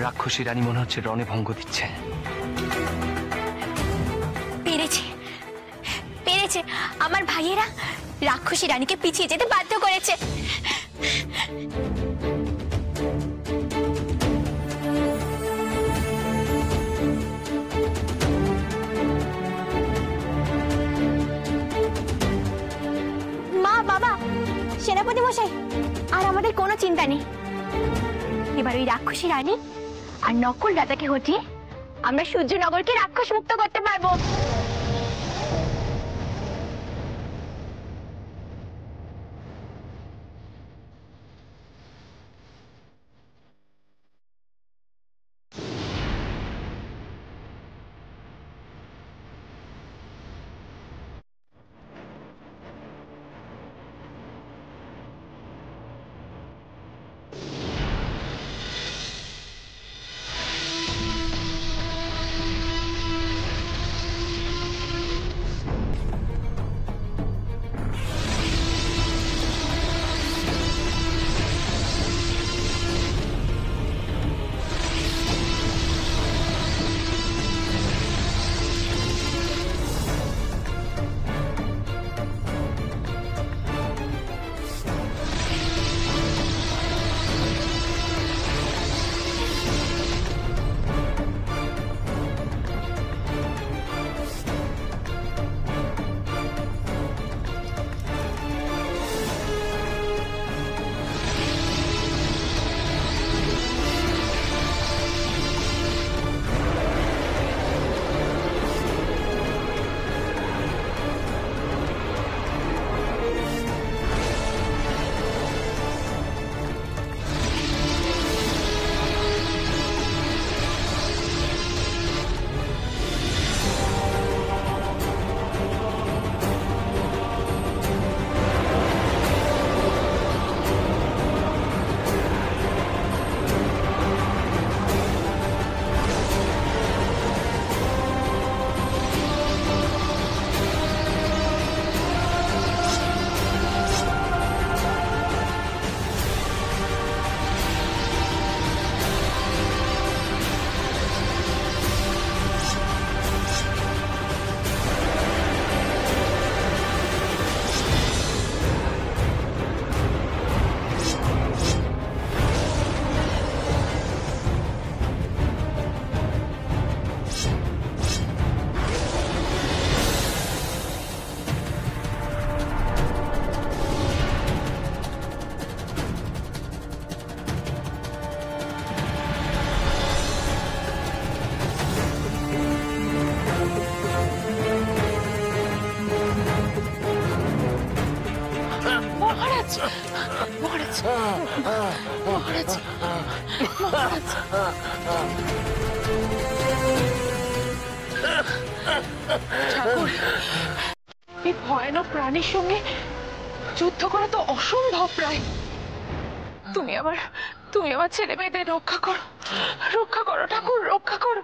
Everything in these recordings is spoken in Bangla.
রাক্ষসী রানী মনে হচ্ছে রণে ভঙ্গ দিচ্ছে। পেরেছে পেরেছে, আমার ভাইয়েরা রাক্ষসী রানীকে পিছিয়ে যেতে বাধ্য করেছে। মা, বাবা, সেনাপতি মশাই, আর আমাদের কোনো চিন্তা নেই। এবার ওই রাক্ষসী রানী আর নকুল রাজাকে হটিয়ে আমরা সূর্যনগরকে রাক্ষস মুক্ত করতে পারবো। এই ভয়ানক প্রাণীর সঙ্গে যুদ্ধ করা তো অসম্ভব প্রায়। তুমি আমার ছেলে মেয়েদের রক্ষা করো ঠাকুর, রক্ষা করো।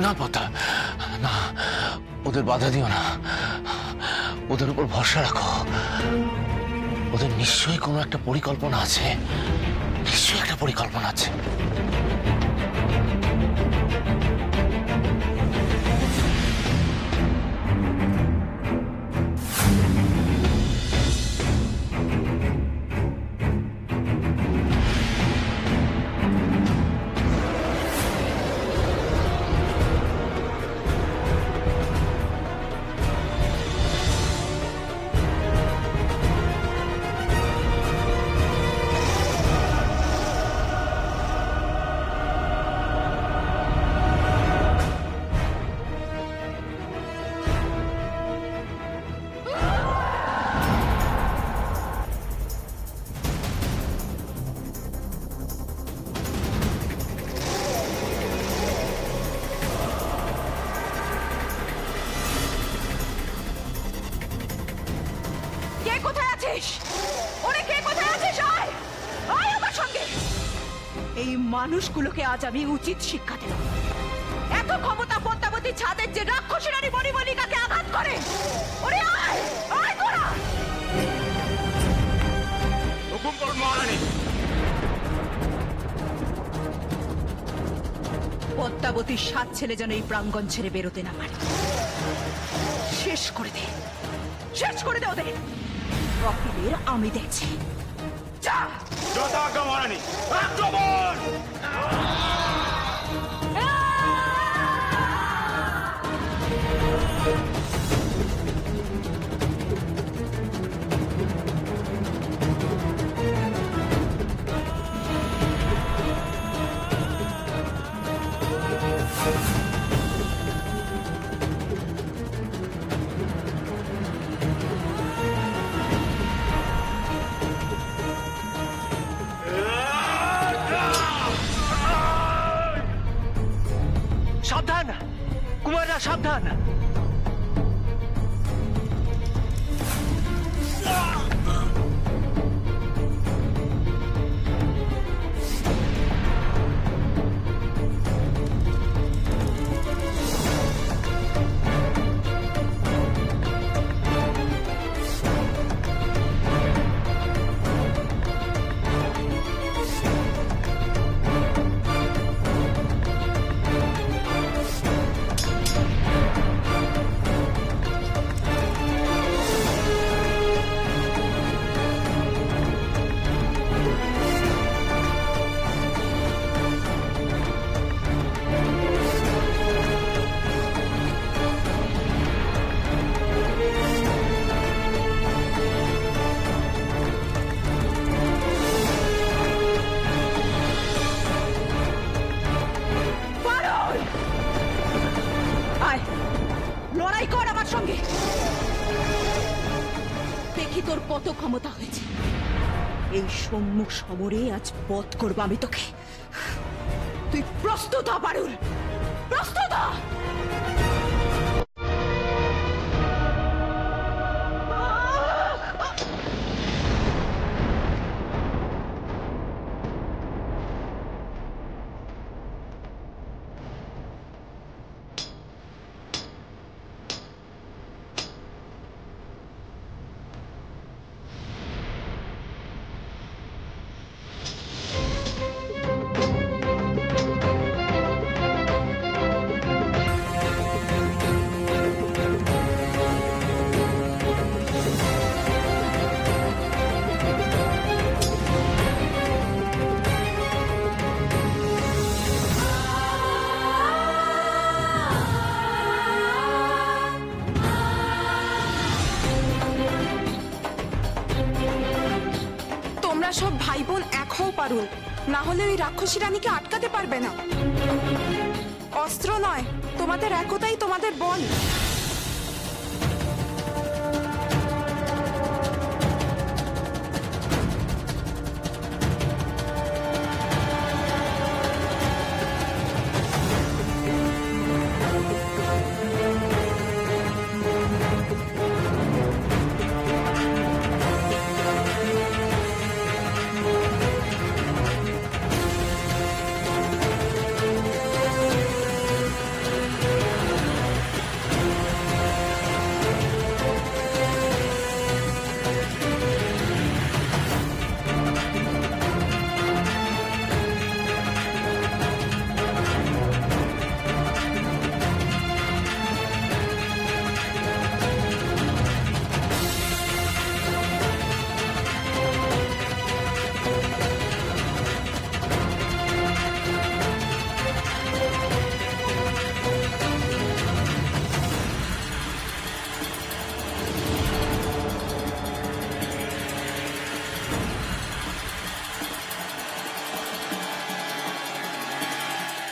না পতা, না, ওদের বাধা দিও না, ওদের উপর ভরসা রাখো। ওদের নিশ্চয়ই কোনো একটা পরিকল্পনা আছে, নিশ্চয়ই একটা পরিকল্পনা আছে। আছিস? ওরে কে কোথায় আছিস? আয় আয় আমার সঙ্গে। এই মানুষগুলোকে আজ আমি উচিত শিক্ষা দেব। এত ক্ষমতা পদ্মাবতী ছাদের যে রাক্ষসী রানী মণিমল্লিকাকে আঘাত করে। ওরে আয় আয় তোরা। হুকুম করুন মহারানী। পদ্মাবতীর 7 ছেলে যেন এই প্রাঙ্গণ ছেড়ে বেরোতে না পারে। শেষ করে দে, শেষ করে দে ওদের। কপিলের আমি দেখছি। যা। যথাজ্ঞা মহারানী। আক্রমণ! সাবধান কুমাররা, সাবধান। লড়াই কর আমার সঙ্গে। দেখি তোর কত ক্ষমতা হয়েছে। এই সম্মুখ সমরে আজ বধ করবো আমি তোকে। তুই প্রস্তুত হ পারুল, প্রস্তুত হ। সব ভাই বোন এক হও পারুল, না হলে ওই রাক্ষসী রানীকে আটকাতে পারবে না। অস্ত্র নয়, তোমাদের একতাই তোমাদের বল।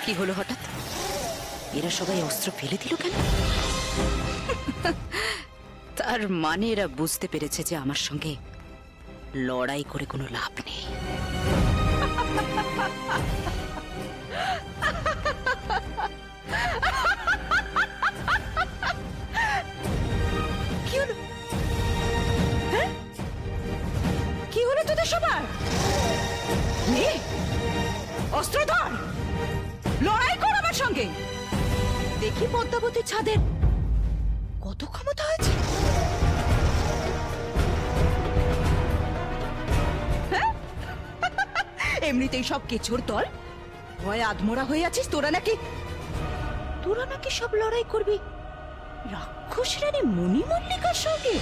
কি হলো হঠাৎ? এরা সবাই অস্ত্র ফেলে দিল কেন? তার মানে এরা বুঝতে পেরেছে যে আমার সঙ্গে লড়াই করে কোনো লাভ নেই। কি হলো? দেখি পদ্মাবতীর ছাদের কত ক্ষমতা হয়েছে। হ্যাঁ? এমনিতেই সব কেচোর দল, ভয় আধমরা হয়ে আছিস। তোরা নাকি সব লড়াই করবি রাক্ষস রানী মণিমল্লিকার সঙ্গে?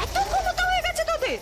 এত ক্ষমতা হয়ে গেছে তোদের?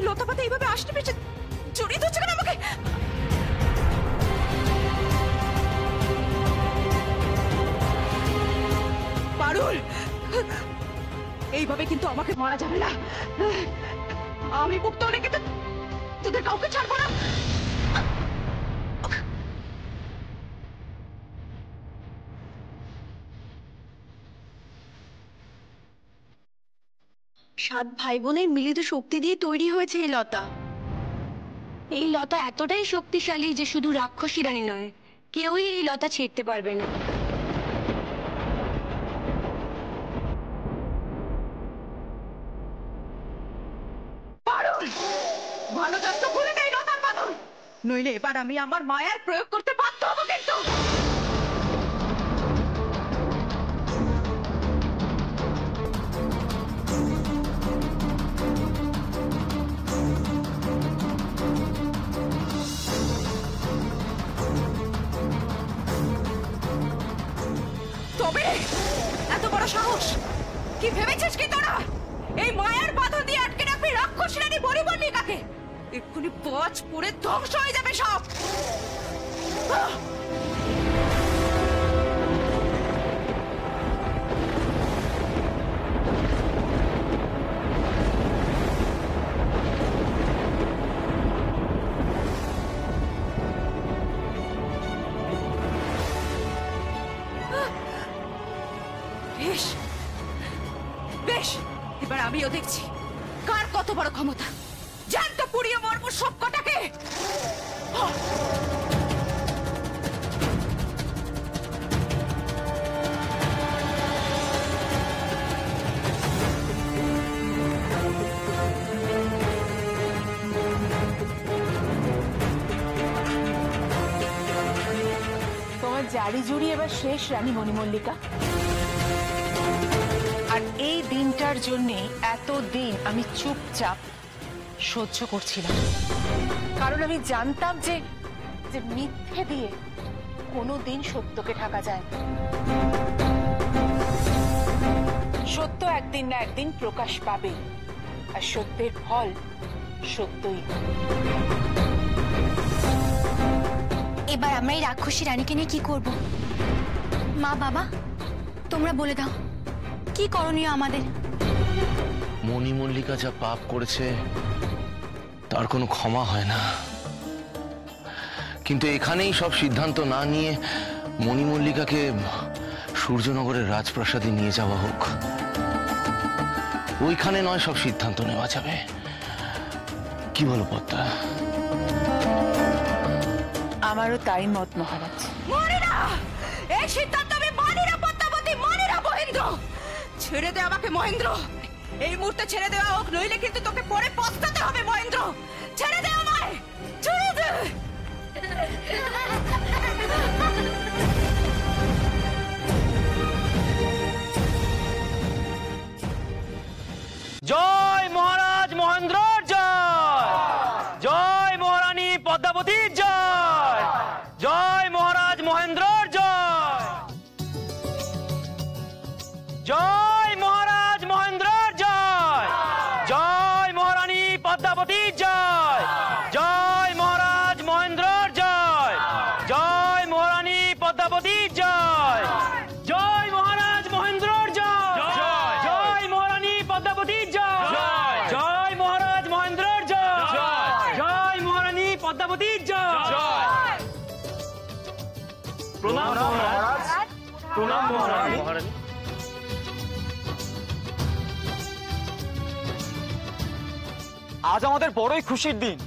লতাপাতা এইভাবে আসতে পেরেছে, জড়িয়ে ধরছে কেন আমাকে? পারুল, এইভাবে কিন্তু আমাকে মারা যাবে না। আমি মুক্ত হলে কিন্তু তোদের কাউকে ছাড়বো না। সাত ভাই বোনের মিলিত শক্তি দিয়ে তৈরি হয়েছে এই লতা। এই লতা এতটাই শক্তিশালী যে শুধু রাক্ষসী রানী নয়, কেউই এই লতা ছিঁড়তে পারবে না। ভালো যত্ন করে নেই লতার বাঁধন, নইলে এবার আমি আমার মায়ের প্রয়োগ করতে বাধ্য হবো। কিন্তু তবে এত বড় সাহস কি ভেবেছিস কি তোরা? এই মায়ের বাঁধন দিয়ে আটকে রাখবি রাক্ষস রানী মণিমল্লিকাকে? এক্ষুনি পচ পুড়ে ধ্বংস হয়ে যাবে সব। বেশ বেশ, এবার আমিও দেখছি কার কত বড় ক্ষমতা। জ্যান্ত পুড়িয়ে মরবো সব কটাকে। তোমার জারি জুড়ি এবার শেষ রানী মণিমল্লিকা। আর এই দিনটার জন্যে এতদিন আমি চুপচাপ সহ্য করছিলাম, কারণ আমি জানতাম যে মিথ্যে দিয়ে কোনোদিন সত্যকে ঢাকা যায় না। সত্য একদিন না একদিন প্রকাশ পাবে, আর সত্যের ফল সত্যই। এবার আমরা এই রাক্ষসী রানীকে নিয়ে কি করব? মা বাবা, তোমরা বলে দাও কি করণীয় আমাদের? মণিমল্লিকা যা পাপ করেছে তার কোনো ক্ষমা হয় না, কিন্তু এখানেই সব সিদ্ধান্ত না নিয়ে মণিমল্লিকাকে সূর্যনগরের রাজপ্রাসাদে নিয়ে যাওয়া হোক। ওইখানে নয় সব সিদ্ধান্ত নেওয়া যাবে। কি বলো পদ্মা? আমারও তাই মত মহারাজ। মানি না, এই সিদ্ধান্ত আমি মানি না পদ্মাবতী, মানি না মহেন্দ্র। ছেড়ে দে আমাকে মহেন্দ্র, এই মুহূর্তে ছেড়ে দেওয়া হোক, নইলে কিন্তু তোকে পরে পস্তাতে হবে মহেন্দ্র। ছেড়ে দে আমায়, ছেড়ে পদ্মাবতীর জয়, জয় মহারাজ মহেন্দ্রর জয়, জয় মহারাজ মহেন্দ্রর জয়, জয় মহারানী পদ্মাবতীর জয়, জয় মহারাজ মহেন্দ্রর জয়, জয় মহারানী পদ্মাবতীর জয়, জয় মহারাজ মহেন্দ্রর জয়, জয় মহারানী পদ্মাবতীর জয়, জয় মহারাজ মহেন্দ্রর জয়, জয় মহারানী পদ্মাবতীর জয়। প্রণাম মহারাজ, প্রণাম মহারানী। আজ আমাদের বড়ই খুশির দিন।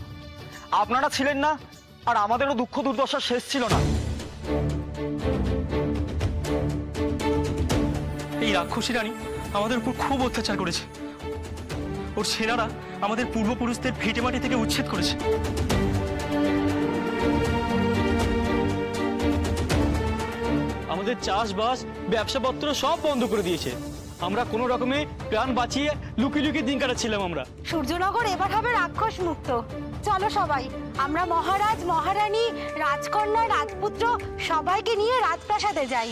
আপনারা ছিলেন না আর আমাদেরও দুঃখ দুর্দশা শেষ ছিল না। এই রাক্ষসী রানী আমাদের উপর খুব অত্যাচার করেছে। ওর সেনারা আমাদের পূর্বপুরুষদের ভিটে মাটি থেকে উচ্ছেদ করেছে। আমাদের চাষবাস ব্যবসাপত্র সব বন্ধ করে দিয়েছে। আমরা কোনো রকমে প্রাণ বাঁচিয়ে লুকিয়ে লুকিয়ে দিন কাটাচ্ছিলাম আমরা। সূর্যনগর এবার হবে রাক্ষস মুক্ত। চলো সবাই, আমরা মহারাজ মহারানী রাজকন্যা রাজপুত্র সবাইকে নিয়ে রাজপ্রাসাদে যাই।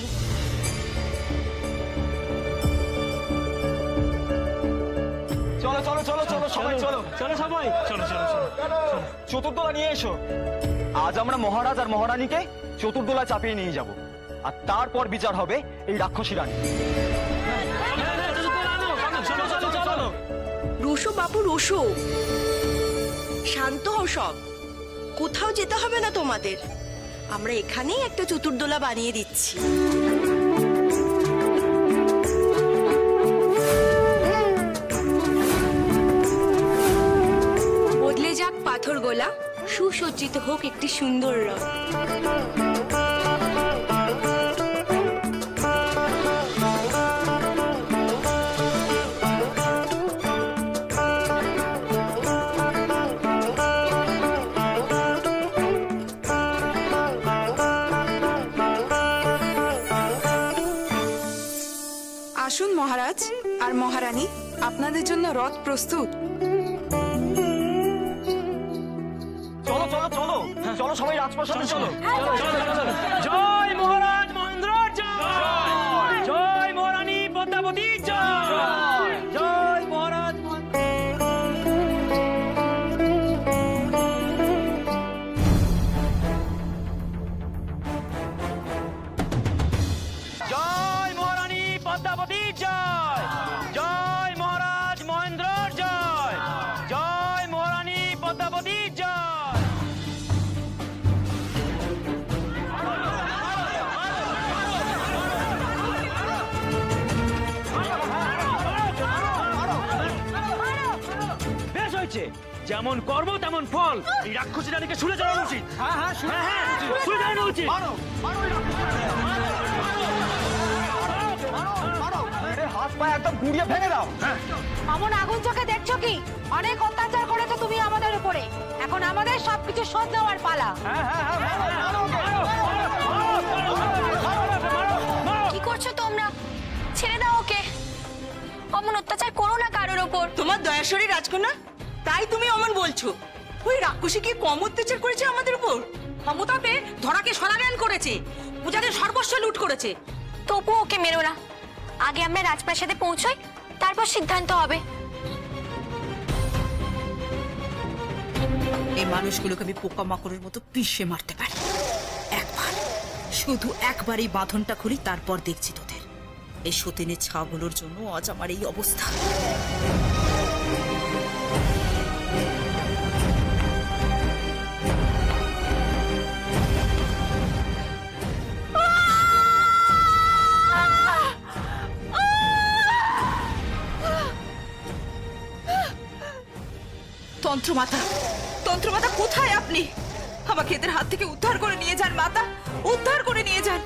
চলো চলো চলো চলো সবাই চলো চলো সবাই, চলো চলো চলো। চতুর্দোলা নিয়ে এসো। আজ আমরা মহারাজ আর মহারানীকে চতুর্দোলা চাপিয়ে নিয়ে যাব, আর তারপর বিচার হবে এই রাক্ষসী রানী। রুশো বাবু রুশো, শান্ত হও সব। কোথাও যেতে হবে না তোমাদের, আমরা এখানেই একটা চতুর্দোলা বানিয়ে দিচ্ছি। বদলে যাক পাথর গোলা, সুসজ্জিত হোক একটি সুন্দর রথ। আসুন মহারাজ আর মহারানী, আপনাদের জন্য রথ প্রস্তুত। চলো চলো চলো চলো সবাই রাজপ্রাসাদে চলো। জয় মহারাজ মহেন্দ্রর জয়, জয় মহারানী পদ্মাবতীর জয়, জয় মহারাজ জয় মহারানী পদ্মাবতীর জয়, জয় মহারাজ মহেন্দ্রর জয়, জয় মহারানী পদ্মাবতীর জয়। বেশ হয়েছে, যেমন কর্ম তেমন ফল। এই রাক্ষসী রানীকে ছুড়ে চড়ানো উচিত। হ্যাঁ ছুড়ে চড়ানো উচিত। হাত পায়ে একদম গুড়িয়ে ভেঙে দাও। অমন আগুন চোখে দেখছো কি? অনেক অত্যাচার করেছো তুমি আমাদের উপরে, এখন আমাদের সবকিছু শোধ নেওয়ার পালা। কি করছো তোমরা? ছেড়ে দাও ওকে, অমন অত্যাচার করো না কারোর ওপর। তোমার দয়াশরী রাজকন্যা, তাই তুমি অমন বলছো? ওই রাক্ষসী কি কম অত্যাচার করেছে আমাদের উপর? ক্ষমতা পেয়ে ধরাকে সরাজ্ঞান করেছে, পূজাদের সর্বস্ব লুট করেছে। তবু ওকে মেরো না, আগে আমরা রাজপ্রাসাদে পৌঁছই, তারপর সিদ্ধান্ত হবে। এই মানুষগুলোকে আমি পোকামাকড়ের মতো পিষে মারতে পারি। একবার, শুধু একবার এই বাঁধনটা খুলি, তারপর দেখছি তোদের। এই সতীনের ছাগুলোর জন্য আজ আমার এই অবস্থা। তন্ত্রমাতা, তন্ত্রমাতা কোথায় আপনি? আমাকে এদের হাত থেকে উদ্ধার করে নিয়ে যান মাতা, উদ্ধার করে নিয়ে যান।